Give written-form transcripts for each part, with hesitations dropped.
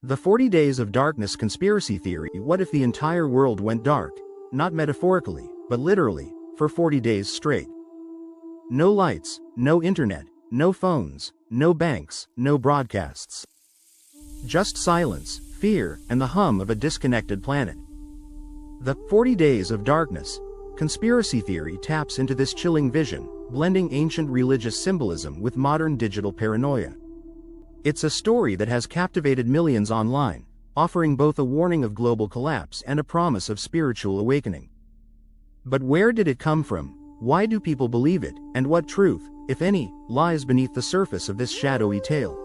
The 40 Days of Darkness conspiracy theory. What if the entire world went dark? Not metaphorically, but literally, for 40 days straight. No lights, no internet, no phones, no banks, no broadcasts. Just silence, fear, and the hum of a disconnected planet. The 40 Days of Darkness conspiracy theory taps into this chilling vision, blending ancient religious symbolism with modern digital paranoia. It's a story that has captivated millions online, offering both a warning of global collapse and a promise of spiritual awakening. But where did it come from? Why do people believe it, and what truth, if any, lies beneath the surface of this shadowy tale?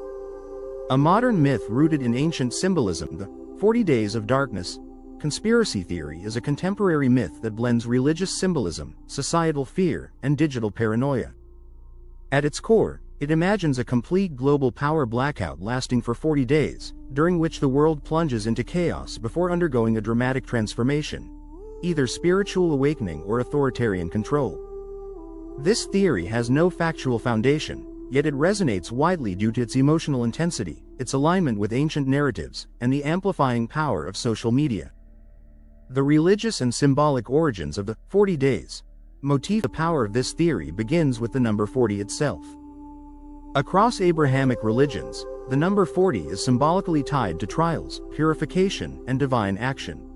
A modern myth rooted in ancient symbolism, the 40 Days of Darkness conspiracy theory is a contemporary myth that blends religious symbolism, societal fear, and digital paranoia. At its core, it imagines a complete global power blackout lasting for 40 days, during which the world plunges into chaos before undergoing a dramatic transformation, either spiritual awakening or authoritarian control. This theory has no factual foundation, yet it resonates widely due to its emotional intensity, its alignment with ancient narratives, and the amplifying power of social media. The religious and symbolic origins of the 40 days motif. The power of this theory begins with the number 40 itself. Across Abrahamic religions, the number 40 is symbolically tied to trials, purification, and divine action.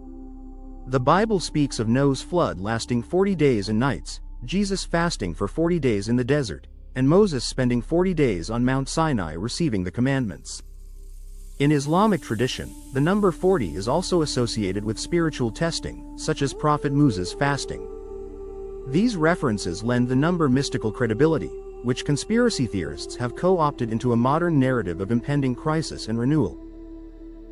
The Bible speaks of Noah's flood lasting 40 days and nights, Jesus fasting for 40 days in the desert, and Moses spending 40 days on Mount Sinai receiving the commandments. In Islamic tradition, the number 40 is also associated with spiritual testing, such as Prophet Musa's fasting. These references lend the number mystical credibility, which conspiracy theorists have co-opted into a modern narrative of impending crisis and renewal.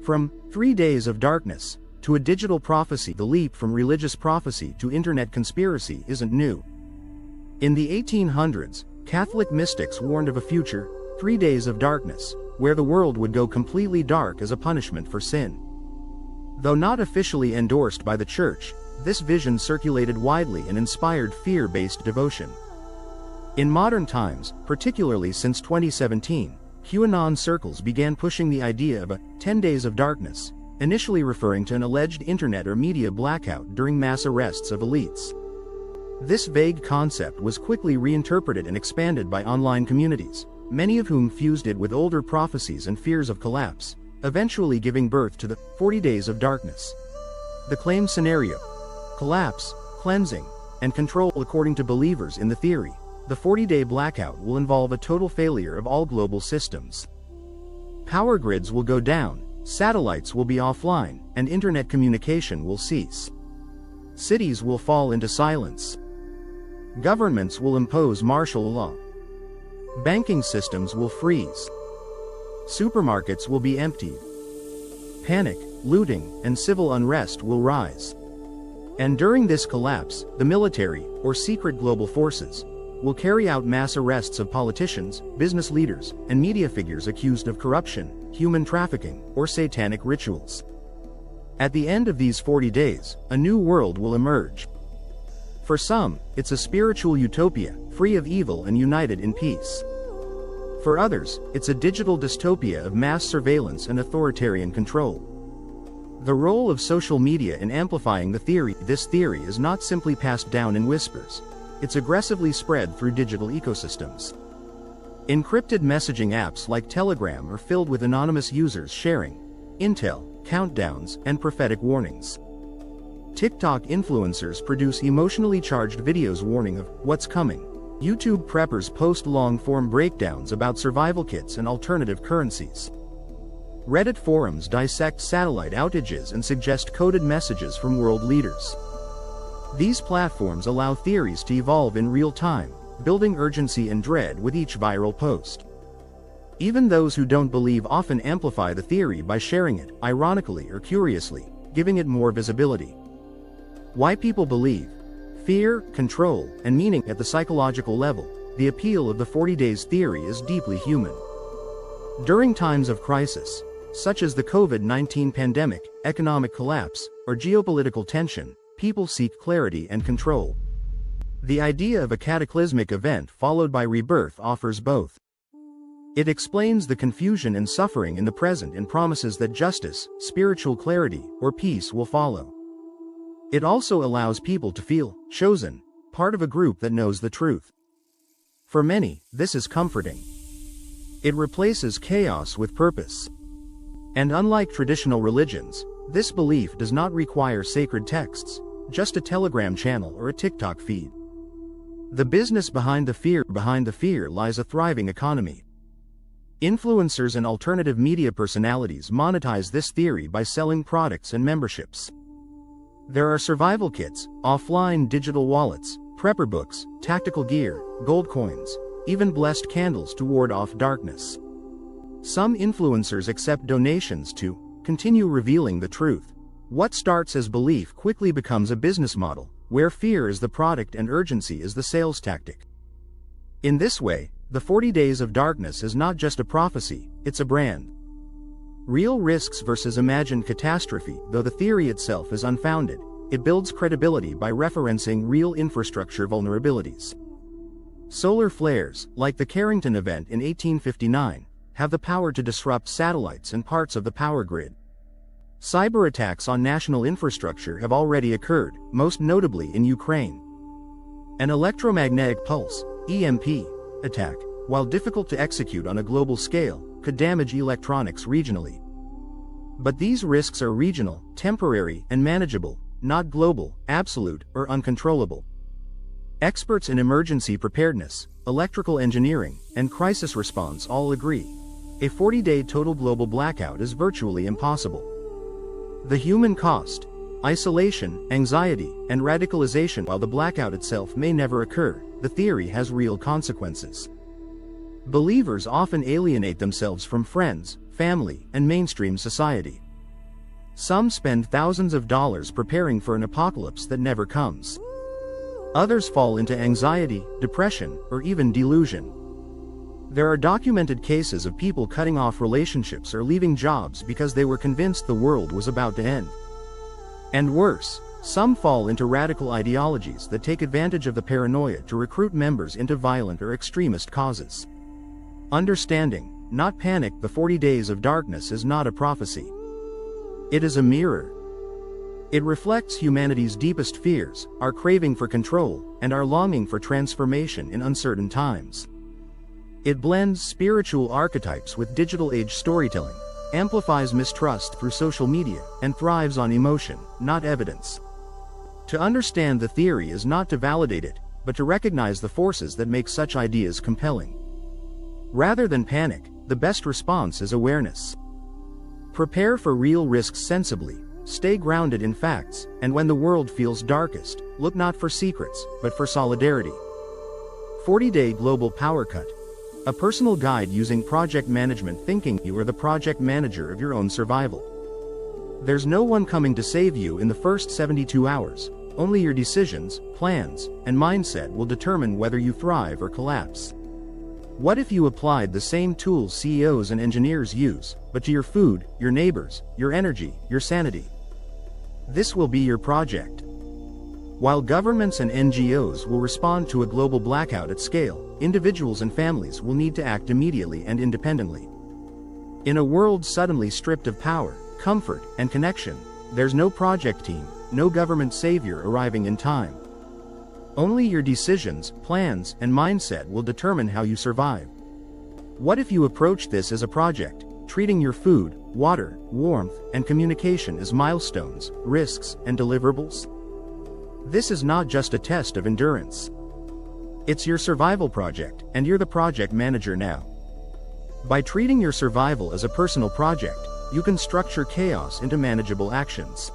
From 3 Days of Darkness to a digital prophecy, the leap from religious prophecy to internet conspiracy isn't new. In the 1800s, Catholic mystics warned of a future, 3 Days of Darkness, where the world would go completely dark as a punishment for sin. Though not officially endorsed by the Church, this vision circulated widely and inspired fear-based devotion. In modern times, particularly since 2017, QAnon circles began pushing the idea of a 10 Days of Darkness, initially referring to an alleged internet or media blackout during mass arrests of elites. This vague concept was quickly reinterpreted and expanded by online communities, many of whom fused it with older prophecies and fears of collapse, eventually giving birth to the 40 Days of Darkness. The claimed scenario: collapse, cleansing, and control. According to believers in the theory, the 40-day blackout will involve a total failure of all global systems. Power grids will go down, satellites will be offline, and internet communication will cease. Cities will fall into silence. Governments will impose martial law. Banking systems will freeze. Supermarkets will be emptied. Panic, looting, and civil unrest will rise. And during this collapse, the military, or secret global forces, will carry out mass arrests of politicians, business leaders, and media figures accused of corruption, human trafficking, or satanic rituals. At the end of these 40 days, a new world will emerge. For some, it's a spiritual utopia, free of evil and united in peace. For others, it's a digital dystopia of mass surveillance and authoritarian control. The role of social media in amplifying the theory. This theory is not simply passed down in whispers. It's aggressively spread through digital ecosystems. Encrypted messaging apps like Telegram are filled with anonymous users sharing intel, countdowns, and prophetic warnings. TikTok influencers produce emotionally charged videos warning of what's coming. YouTube preppers post long-form breakdowns about survival kits and alternative currencies. Reddit forums dissect satellite outages and suggest coded messages from world leaders. These platforms allow theories to evolve in real time, building urgency and dread with each viral post. Even those who don't believe often amplify the theory by sharing it, ironically or curiously, giving it more visibility. Why people believe? Fear, control, and meaning. At the psychological level, the appeal of the 40 Days theory is deeply human. During times of crisis, such as the COVID-19 pandemic, economic collapse, or geopolitical tension, people seek clarity and control. The idea of a cataclysmic event followed by rebirth offers both. It explains the confusion and suffering in the present and promises that justice, spiritual clarity, or peace will follow. It also allows people to feel chosen, part of a group that knows the truth. For many, this is comforting. It replaces chaos with purpose. And unlike traditional religions, this belief does not require sacred texts, just a Telegram channel or a TikTok feed. The business behind the fear lies a thriving economy. Influencers and alternative media personalities monetize this theory by selling products and memberships. There are survival kits, offline digital wallets, prepper books, tactical gear, gold coins, even blessed candles to ward off darkness. Some influencers accept donations to continue revealing the truth. What starts as belief quickly becomes a business model, where fear is the product and urgency is the sales tactic. In this way, the 40 Days of Darkness is not just a prophecy, it's a brand. Real risks versus imagined catastrophe. Though the theory itself is unfounded, it builds credibility by referencing real infrastructure vulnerabilities. Solar flares, like the Carrington event in 1859, have the power to disrupt satellites and parts of the power grid. Cyber attacks on national infrastructure have already occurred, most notably in Ukraine. An electromagnetic pulse, EMP, attack, while difficult to execute on a global scale, could damage electronics regionally. But these risks are regional, temporary, and manageable, not global, absolute, or uncontrollable. Experts in emergency preparedness, electrical engineering, and crisis response all agree. A 40-day total global blackout is virtually impossible. The human cost, isolation, anxiety, and radicalization. While the blackout itself may never occur, the theory has real consequences. Believers often alienate themselves from friends, family, and mainstream society. Some spend thousands of dollars preparing for an apocalypse that never comes. Others fall into anxiety, depression, or even delusion. There are documented cases of people cutting off relationships or leaving jobs because they were convinced the world was about to end. And worse, some fall into radical ideologies that take advantage of the paranoia to recruit members into violent or extremist causes. Understanding, not panic. The 40 Days of Darkness is not a prophecy. It is a mirror. It reflects humanity's deepest fears, our craving for control, and our longing for transformation in uncertain times. It blends spiritual archetypes with digital age storytelling, amplifies mistrust through social media, and thrives on emotion, not evidence. To understand the theory is not to validate it, but to recognize the forces that make such ideas compelling. Rather than panic, the best response is awareness. Prepare for real risks sensibly, stay grounded in facts, and when the world feels darkest, look not for secrets, but for solidarity. 40-Day Global Power Cut. A personal guide using project management thinking. You are the project manager of your own survival. There's no one coming to save you in the first 72 hours, only your decisions, plans, and mindset will determine whether you thrive or collapse. What if you applied the same tools CEOs and engineers use, but to your food, your neighbors, your energy, your sanity? This will be your project. While governments and NGOs will respond to a global blackout at scale, individuals and families will need to act immediately and independently. In a world suddenly stripped of power, comfort, and connection, there's no project team, no government savior arriving in time. Only your decisions, plans, and mindset will determine how you survive. What if you approach this as a project, treating your food, water, warmth, and communication as milestones, risks, and deliverables? This is not just a test of endurance. It's your survival project, and you're the project manager now. By treating your survival as a personal project, you can structure chaos into manageable actions.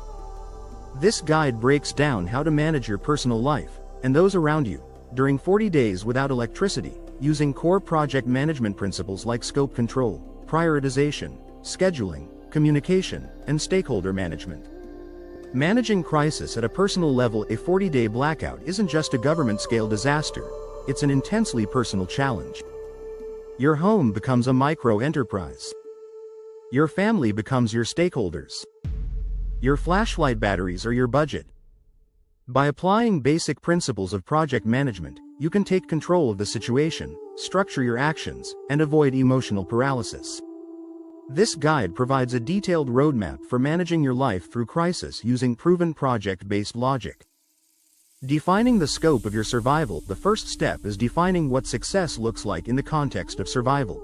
This guide breaks down how to manage your personal life, and those around you, during 40 days without electricity, using core project management principles like scope control, prioritization, scheduling, communication, and stakeholder management. Managing crisis at a personal level. A 40-day blackout isn't just a government-scale disaster, it's an intensely personal challenge. Your home becomes a micro-enterprise. Your family becomes your stakeholders. Your flashlight batteries are your budget. By applying basic principles of project management, you can take control of the situation, structure your actions, and avoid emotional paralysis. This guide provides a detailed roadmap for managing your life through crisis using proven project-based logic. Defining the scope of your survival. The first step is defining what success looks like in the context of survival.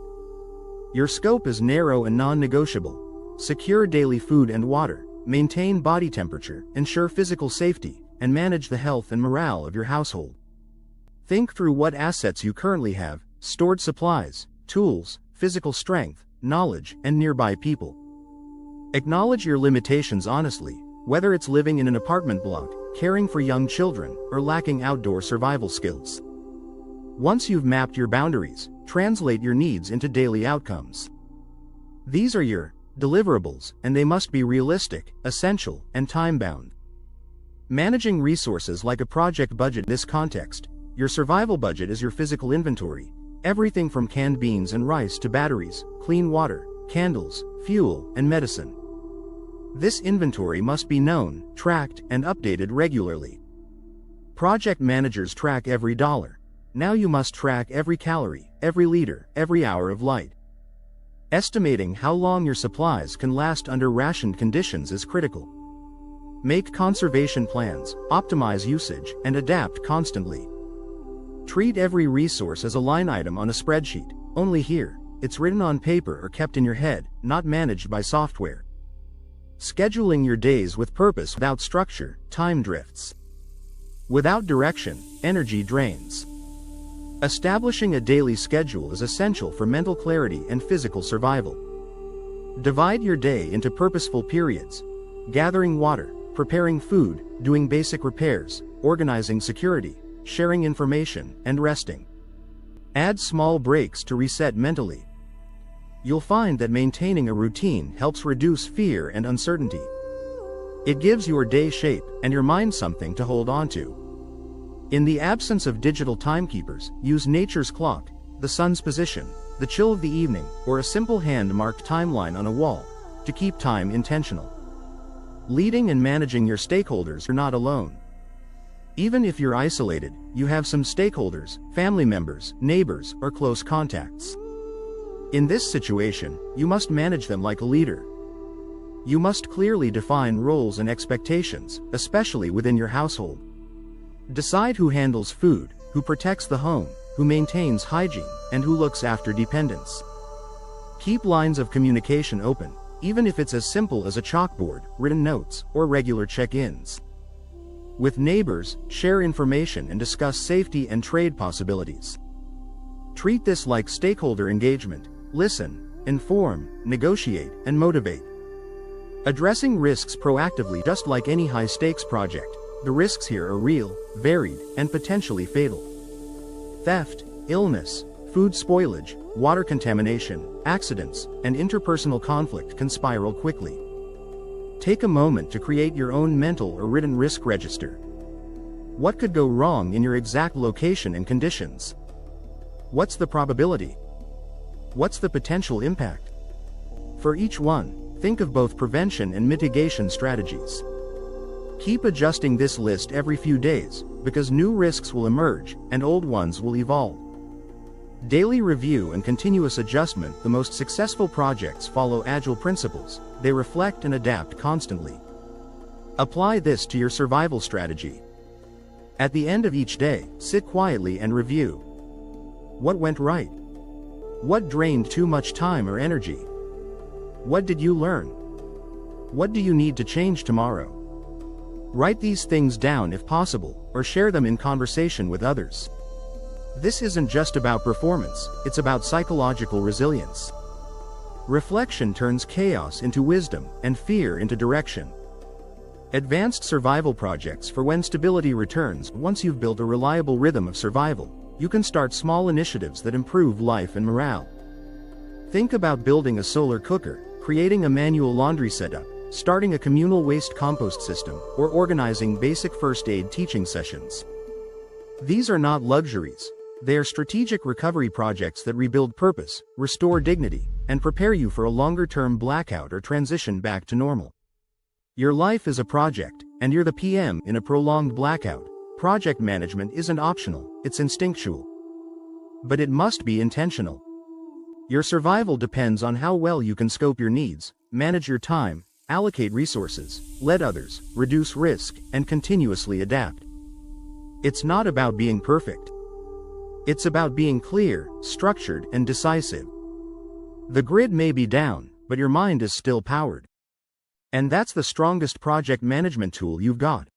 Your scope is narrow and non-negotiable. Secure daily food and water, maintain body temperature, ensure physical safety, and manage the health and morale of your household. Think through what assets you currently have: stored supplies, tools, physical strength, knowledge, and nearby people. Acknowledge your limitations honestly, whether it's living in an apartment block, caring for young children, or lacking outdoor survival skills. Once you've mapped your boundaries, translate your needs into daily outcomes. These are your deliverables, and they must be realistic, essential, and time-bound. Managing resources like a project budget. In this context, your survival budget is your physical inventory, everything from canned beans and rice to batteries, clean water, candles, fuel, and medicine. This inventory must be known, tracked, and updated regularly. Project managers track every dollar. Now you must track every calorie, every liter, every hour of light. Estimating how long your supplies can last under rationed conditions is critical. Make conservation plans, optimize usage, and adapt constantly. Treat every resource as a line item on a spreadsheet. Only here, it's written on paper or kept in your head, not managed by software. Scheduling your days with purpose. Without structure, time drifts. Without direction, energy drains. Establishing a daily schedule is essential for mental clarity and physical survival. Divide your day into purposeful periods: gathering water, preparing food, doing basic repairs, organizing security, sharing information, and resting. Add small breaks to reset mentally. You'll find that maintaining a routine helps reduce fear and uncertainty. It gives your day shape and your mind something to hold on to. In the absence of digital timekeepers, use nature's clock, the sun's position, the chill of the evening, or a simple hand-marked timeline on a wall to keep time intentional. Leading and managing your stakeholders. You're not alone. Even if you're isolated, you have some stakeholders, family members, neighbors, or close contacts. In this situation, you must manage them like a leader. You must clearly define roles and expectations, especially within your household. Decide who handles food, who protects the home, who maintains hygiene, and who looks after dependents. Keep lines of communication open, even if it's as simple as a chalkboard, written notes, or regular check-ins. With neighbors, share information and discuss safety and trade possibilities. Treat this like stakeholder engagement: listen, inform, negotiate, and motivate. Addressing risks proactively. Just like any high-stakes project, the risks here are real, varied, and potentially fatal. Theft, illness, food spoilage, water contamination, accidents, and interpersonal conflict can spiral quickly. Take a moment to create your own mental or written risk register. What could go wrong in your exact location and conditions? What's the probability? What's the potential impact? For each one, think of both prevention and mitigation strategies. Keep adjusting this list every few days, because new risks will emerge, and old ones will evolve. Daily review and continuous adjustment. The most successful projects follow Agile principles. They reflect and adapt constantly. Apply this to your survival strategy. At the end of each day, sit quietly and review. What went right? What drained too much time or energy? What did you learn? What do you need to change tomorrow? Write these things down if possible, or share them in conversation with others. This isn't just about performance, it's about psychological resilience. Reflection turns chaos into wisdom, and fear into direction. Advanced survival projects for when stability returns. Once you've built a reliable rhythm of survival, you can start small initiatives that improve life and morale. Think about building a solar cooker, creating a manual laundry setup, starting a communal waste compost system, or organizing basic first aid teaching sessions. These are not luxuries. They are strategic recovery projects that rebuild purpose, restore dignity, and prepare you for a longer-term blackout or transition back to normal. Your life is a project, and you're the PM in a prolonged blackout. Project management isn't optional, it's instinctual. But it must be intentional. Your survival depends on how well you can scope your needs, manage your time, allocate resources, let others, reduce risk, and continuously adapt. It's not about being perfect. It's about being clear, structured, and decisive. The grid may be down, but your mind is still powered. And that's the strongest project management tool you've got.